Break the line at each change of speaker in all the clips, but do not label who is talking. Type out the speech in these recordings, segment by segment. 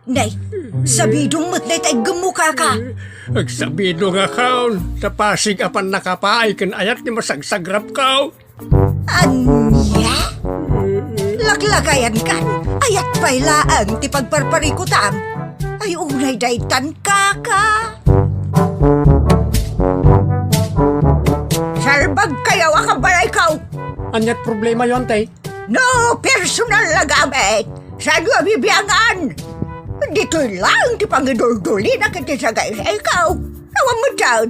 Nay, sabidong mo't day tay gemuka ka.
Agsabido nga kaon, sa Pasig apan nakapaay kan ayat ni masagsagrap kao.
Anya? Laklagayan kan, ayat pailaan ti pagparparikutam. Ay unay daytan kaka. Sarbag kayaw akabaray kaw.
Anyat problema yon tay.
No personal na gamit. Saan nga bibiyangan? Dito'y lang ti pangidul-duli na kiti sa gaya ikaw. Nawang mo dyan.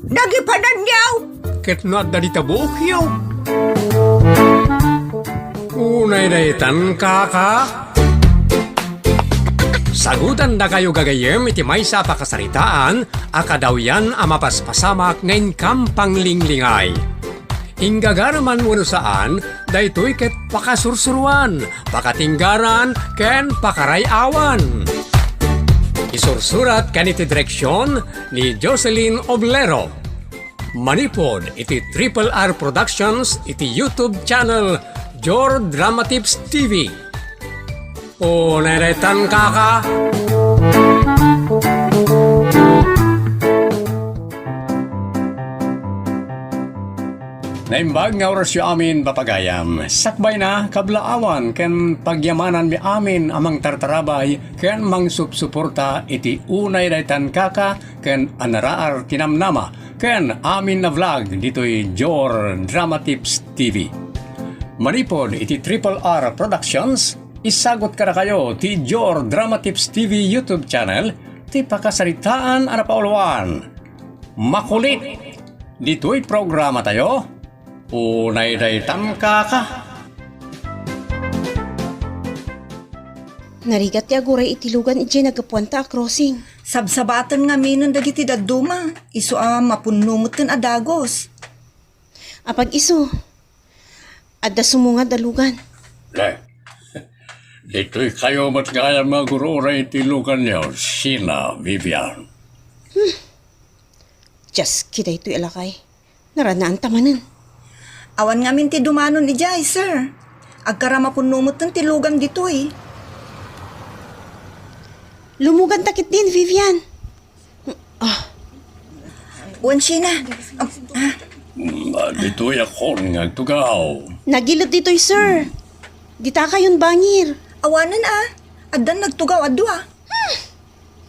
Nagipanan niyaw.
Ket no at dalita buok yaw. Unay daytan kaka. Sagutan na kayo gagayem iti may sa pakasaritaan, akadaw yan amapaspasamak ngayon kampang linglingay. Inggagaraman mo saan, daytoy ket pakasursuruan, pakatinggaran, ken pakarayawan. Isursurat kaniti direksyon ni Jocelyn Oblero. Manipod iti Triple R Productions iti YouTube channel Jor Drama Tips TV. O neretan kaka. Naimbag nga orasyo amin papagayam. Sakbay na kablaawan ken pagyamanan mi amin amang tartarabay ken mangsupsuporta iti unay daytan kaka ken anaraar tinamnama ken amin na vlog dito'y Jor Drama Tips TV. Manipod iti Triple R Productions, isagot ka na kayo ti Jor Drama Tips TV YouTube channel ti pakasaritaan anapauluan. Makulit! Dito'y programa tayo. Unay daytan kaka.
Narigat ti aguray itilugan iti nagapuanta a crossing.
Sabsabatan nga minon dagiti daduma. Isu mapunumot ken adagos.
Apag iso, adda sumunga dalugan.
Dito'y kayo matgaya mga gururay itilugan niyo. Sina, Vivian.
Just kita ito ilakay. Naranaan tamanan.
Awan nga min ti dumanon ni Jai, sir. Agkara mapunumot ng tilugan dito eh.
Lumugan takit din, Vivian.
Wansina.
Dito'y ako nga tugaw.
Nagilot dito'y, sir. Dita kayon bangir.
Awanan Adan nagtugaw adwa.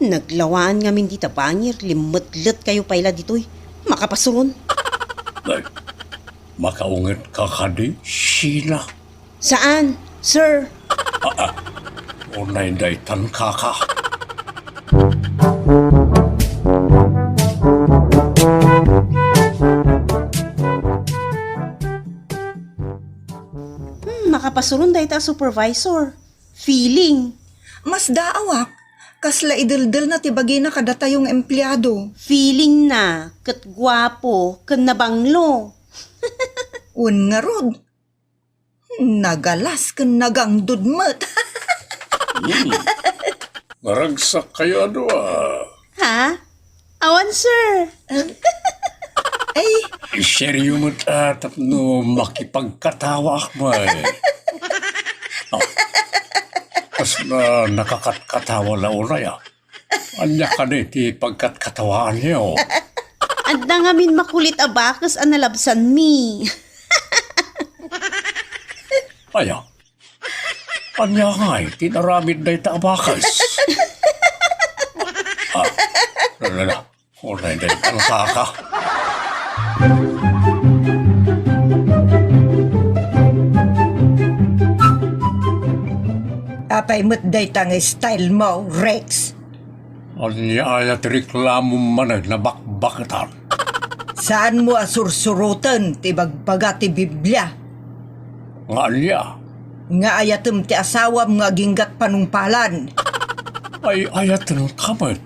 Naglawaan nga min dita bangir. Limot-lit kayo paila dito'y. Makapasuron.
Makaungat ka kadi, Sheila.
Saan, sir?
Unay daytan kaka.
Makapasuron dahi ta supervisor. Feeling.
Mas daawak. Kasla idildil na tibagi na kada tayong empleyado.
Feeling na. Kat gwapo. Kan nabanglo.
Un nga rod. Nagalas ken nagang dudmet.
Maragsak kayo
Ha? Awan, sir.
Ay,
Seryo mo tapno makipagkatawa mo eh. Kas na nakakatkatawa na unay Anya ka na iti pagkatkatawaan niyo.
Adda nga min makulit abakas analabsan mi.
Aya. Anya nga tinaramid na ita abakas. Lala. Unay na itang kaka.
apay mo't daytang style mo, Rex.
Anya ayat reklamo manag na bakbakatan.
Saan mo asursurutan ti bagbaga ti Biblia?
Nga anya.
Nga ayatem ti asawam nga ginggat panungpalan.
Ay ayat ng kamat.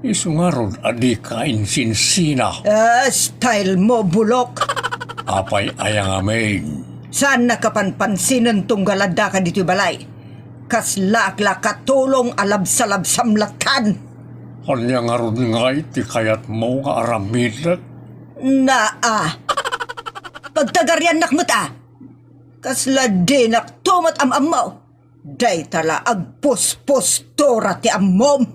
Isungaron adi kain sinsina.
Style mo, bulok.
Apay ayang amin.
Saan nakapanpansinan tong galada ka dito balay? Kaslakla katulong alabsalabsamlatan.
Anya nga ron nga iti kayat mo nga aramidak.
Pagtagaryan nakmat Kasla di naktumat am mo. Day tala agpus-pustura ti ammom.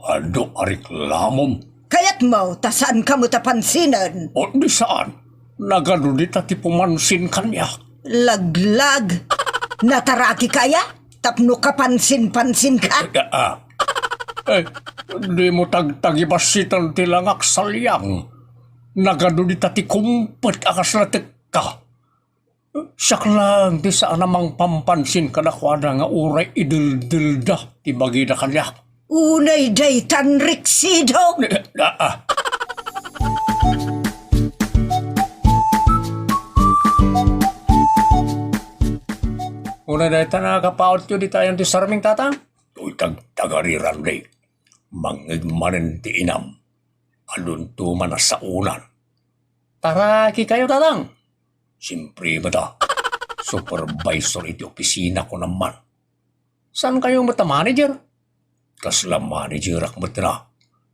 Ado ariklamom.
Kayat mo, tasan ka mo tapansinan.
O di saan? Nagano di ti pumansin kanya.
Laglag. Nataraki kaya? Tapno kapansin-pansin ka?
Di mo tagtagibasitan ti langak salyang. Nagano di ti kumpet akas na ka. Siyak lang di saan namang pampansin ka na kwada nga uray idildilda ti bagida kanya.
Unay day tanriksido.
Una dahil nakakapaot yun di tayo ti sarming tatang. Uy tagariran day. Mangigmanin ti inam. Alun tuman na sa unan. Taraki kayo tatang. Siyempre ba ta? Supervisor iti opisina ko naman. Saan kayo mata manager? Kasla manager ak mata na.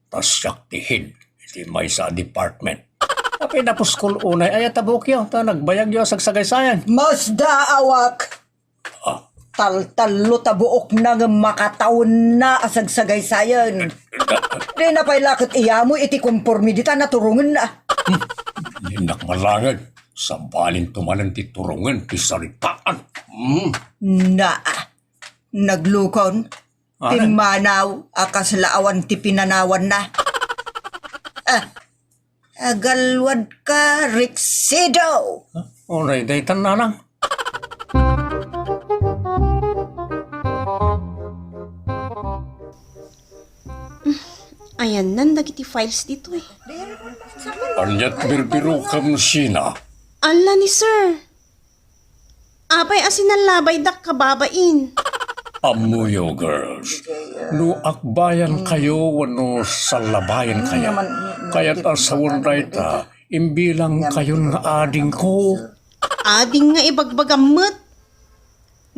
Tas siyak ti head. Iti may sa department. Apay na po school unay ay tabukyo. Ta nagbayag yun sagsagaysayan.
Mas daawak. Tal-talo tabuok na nga makataon na asagsagaysayan. Di na pa'y lakot iya mo iti konformidita na turungan na.
Hindak malangad. Sa balin tumanan ti turungan ti saritaan.
Na, naglukon. Timanaw, akas laawan ti pinanawan na. Agalwad ka, Rixido.
Oray, day tananang.
Ayan nan, dagiti files dito eh.
Anyat birbiro kam sina.
Ala ni sir. Apay asinalabay dak kababain.
Amuyo, girls. No akbayan kayo, wano salabayan kaya. Kaya't asawon rayta, imbilang kayo nga ading ko.
Ading nga ibagbagamot.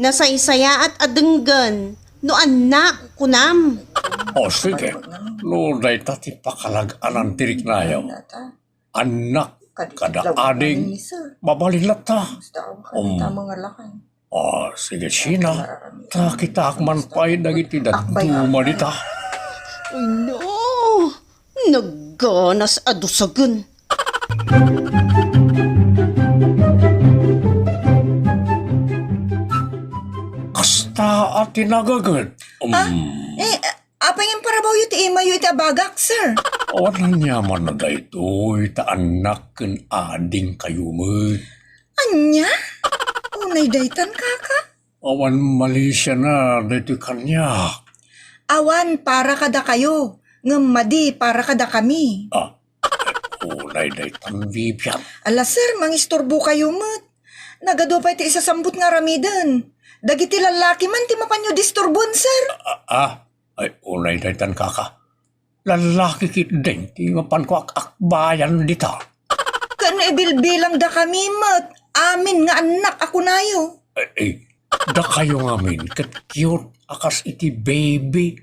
Nasaysaya at adenggan. No anak kunam.
O sige, no rayta ti pakalag-anan tirik na yaw. Anak kada ading, mabalilat ta. Sige sina, ta kita akman pa'y dagiti datuma dita.
Ay no, nagganas adusagan.
Kasta at tinagagad.
Apa yung parabaw yu ti ima yu iti abagak, sir?
Walang yaman na daytoy, ta anak ken ading kayo mo.
Anya? Unay daytan kaka?
Awan Malaysia na daytoy kanya.
Awan, para kada kayo. Ngamadi, para kada kami.
Unay daytan Vivian.
Ala, sir, mangistorbo kayo mat. Nagado pa iti isasambut nga ramidan. Dagiti lalaki man, ti mapanyo disturbon, sir.
Ay unay daytan kaka. Lalaki kit din, ti mapan ko akbayan dita.
Kano ibilbilang da kami, mat. Amin nga anak ako nayo.
Da kayo ngamin, kat cute, akas iti baby.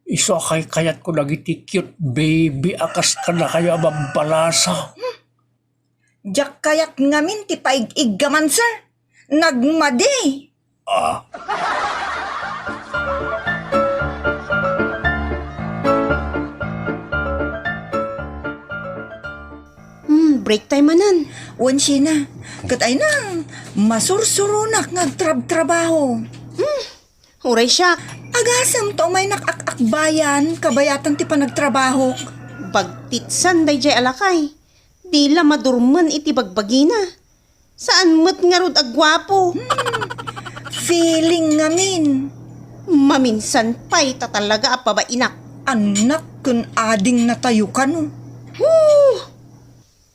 Iso akay kayat ko lagi ti cute baby, akas ka na kayo ababalasa.
Diyak kayat ngamin ti paig-iggaman, sir. Nagmadi.
Break time manan.
Wan siya na. Katay na, masursurunak nagtrabaho.
Huray siya.
Agasam to may nakakakbayan, kabayatan ti pa nagtrabaho.
Bagtitsan day jay alakay. Di la madurman iti bagbagina. Saan mo't nga rod agwapo?
Feeling ngamin.
Maminsan pa'y tatalaga apabainak.
Anak kun ading natayo ka no.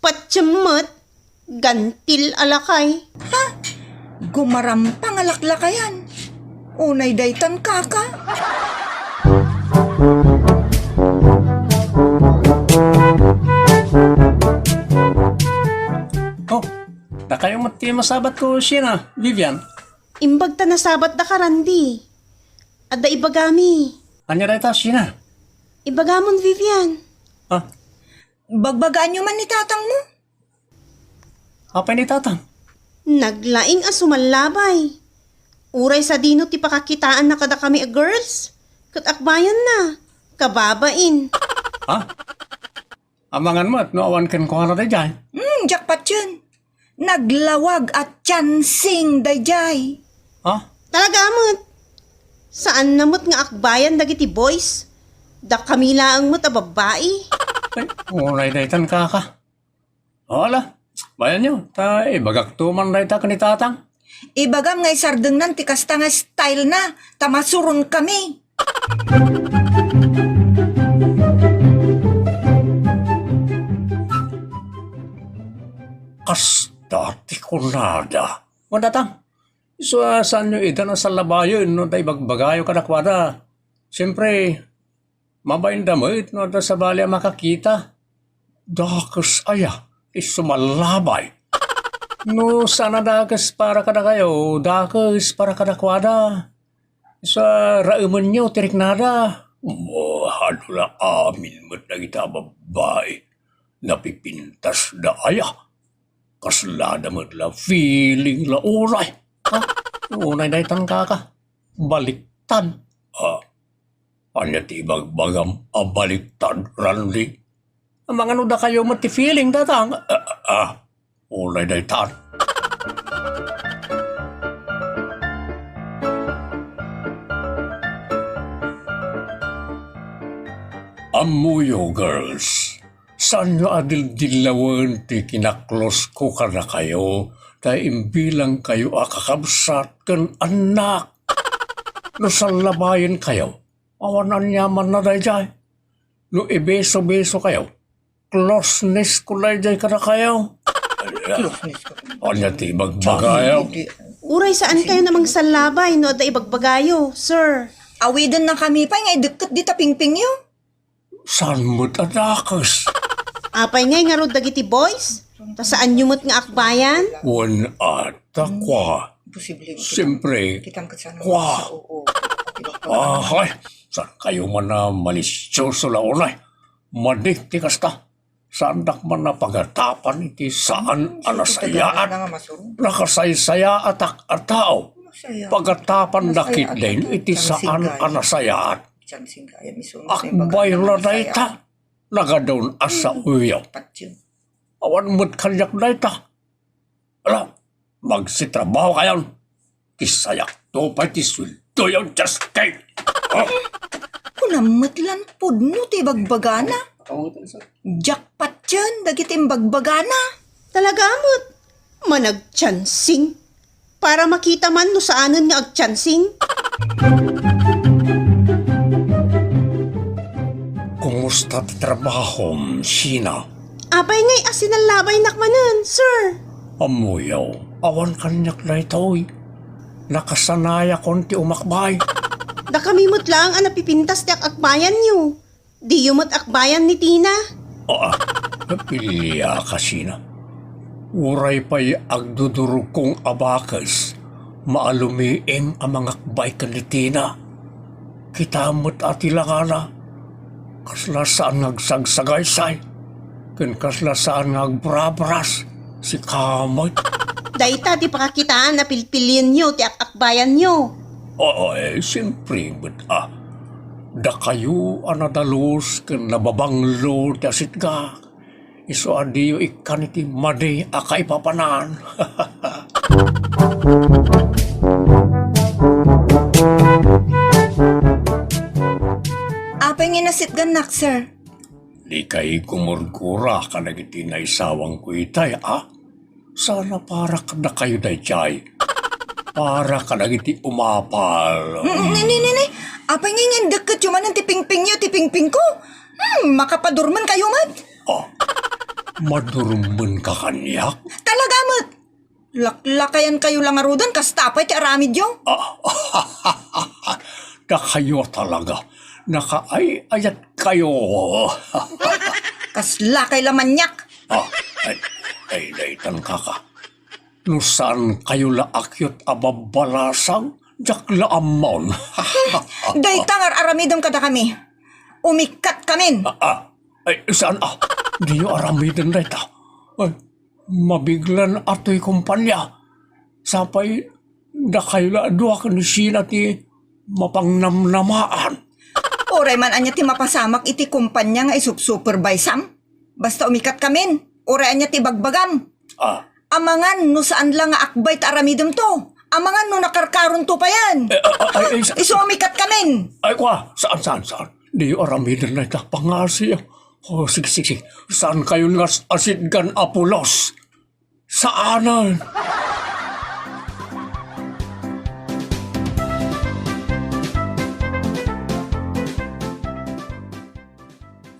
Patsyamot, gantil alakay.
Gumarampang alaklakayan. Unay daytan kaka.
Da kayo mati masabat ko siya na, Vivian.
Imbag ta nasabat da karandi. Adda ibagami.
Anya rayta siya na.
Ibagamon, Vivian.
Bagbagaan nyo man ni tatang mo.
Apay ni tatang.
Naglaing asumalabay. Uray sa dino ti pakakitaan na kada kami a girls. Kat akbayan na. Kababain.
Ha? Amangan mo at noawan kan ko na dayjay.
Jackpot yun. Naglawag at chansing dayjay.
Ha?
Talaga amot. Saan namot nga akbayan dagiti boys? Da kami laang mo't a babae.
Ay, unay daytan kaka. Wala. Bayan nyo. Ta, bagaktuman dayta ka ni tatang.
Ibagam nga isardeng nan ti kasta nga style na. Tamasuron kami.
Kasta ti kunada. Wala tang. So, saan nyo ita na sa labayo, no, tayo bagbagayo kadakwada. Siyempre, mabayin damit, no, da sa bali makakita. Dakas aya, isumalabay. No, sana dakas para kada kayo, dakas para kadakwada. Sa rauman nyo, tirik nada. Hadula amin mo't nagita babae. Napipintas da aya. Kaslada mo't la feeling la uray. Ha? Unay na itang kaka. Baliktad. Anya ti bagbagam baliktad, Randy. Ang mga nuda kayo mati feeling datang. Unay na itang. Amuyo, girls. Saan nyo adil-dilawan ti kinaklos ko ka na kayo? Kaya imbilang kayo akakabsat kan anak. No salabayan kayo, awanan yaman na dayjay. No ibeso-beso kayo, closeness ko dayjay ka na kayo. Anya ti bagbagayaw.
Uray saan kayo namang salabay no da ibagbagayo, sir?
Awidan na kami pa nga ideket di tapingping yo.
Saan mo't adakas?
Apay ngay nga rod dagiti boys? Ta saan nyo mo't nga akbayan?
Wan ata kwa.
Posible.
Siyempre, kwa. Ay, saan kayo man na malisyoso launay? Madik ti kasta. Saan dak man na pagatapan iti saan anasayaan? Nakasaysaya atak at tao. Pagatapan dakit din iti saan anasayaan. Akbay la dayta. Nagadon asa uyaw. Awan mo't kanyak dayta. Ala, magsitrabaho kayon. Kisayak to pa ti sweldo yung just kay.
Kunamot lan pudno ti bagbagana. Jackpot yun, dagitim bagbagana.
Talaga amot. Managchansing. Para makita man no saanan nga agchansing.
Kumusta ti trabahom, Sina?
Apay ngay asinalabay nakmanan, sir.
Amuyaw, awan kanyak na ito'y. Nakasanaya konti umakbay.
Da kami mo't lang ang napipintas ti akbayan nyo. Di yung mo't akbayan ni Tina.
Napilya ka, Sina. Uray pa'y agdudurog kong abakas. Maalumiim ang mga akbay ka ni Tina. Kita mo't atilangana. Kasla saan nagsagsagaysay. Ken kasla saan nagbrabras. Si Kamot.
Dayta di pakakitaan na pilpilin nyo ti akbayan nyo.
Siyempre, but da kayo anadalos ken nababanglo ti asit ka. Iso adiyo ikan iti madi akay papanan.
Apay nginasit ganak, sir.
Di kay kumurkura ka nagiti na isawang ko itay, Sana para ka na kayo dayjay. Para ka nagiti umapal.
Ni. Apay ngayon deket yung man ang tipingping nyo, tipingping ko. Makapadurman kayo, mat.
Madurumon ka kanyak?
Talaga, mat. Laklakayan kayo lang arudan, kastapay ti aramid yo.
Na kayo talaga. Nakaayat kayo.
Kaslakay lamanyak.
Ay, daytan kaka. No saan kayo laakyot ababalasang, jak laamon.
Daytangar aramidom kada kami. Umikat kamin.
Ay, saan Di nyo aramidan dayta. Ay, mabiglan ato'y kumpanya. Sapay, Dakayla duwa ka ni sila ti mapangnamnamaan.
Oray man anya ti mapasamak iti kumpanya nga isup-supervisam. Basta umikat kamin. Oray anya ti bagbagam.
Ah,
Amangan no saan lang nga akbay ta aramidem to. Amangan no nakarkaron to pa yan. Iso umikat kamin.
ay kwa, saan? Di aramidan na itapangasi. Oh, sige. Saan kayo nga asidgan Apulos? Saanan?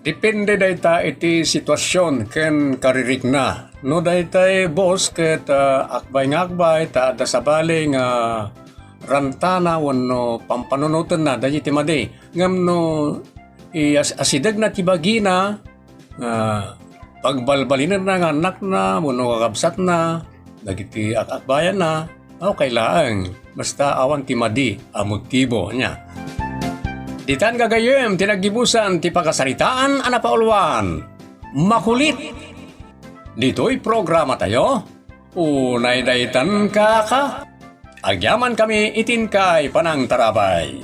Depende dayta iti sitwasyon ken karirik na. No daytay boss ket akbay ta da sabali nga rantana wenno pampanunutan na dayi ti madi. Ngam no asidag na ti bagina pagbalbalinan na nga anak na wenno kakabsat na dagiti akbayan na okay laang basta awan ti madi a motibo nya. Ditan gagayem, tinagibusan, ti pakasaritaan, anapaulwan. Makulit. Dito'y programa tayo. Unay daytan kaka. Agyaman kami itin kay panang tarabay.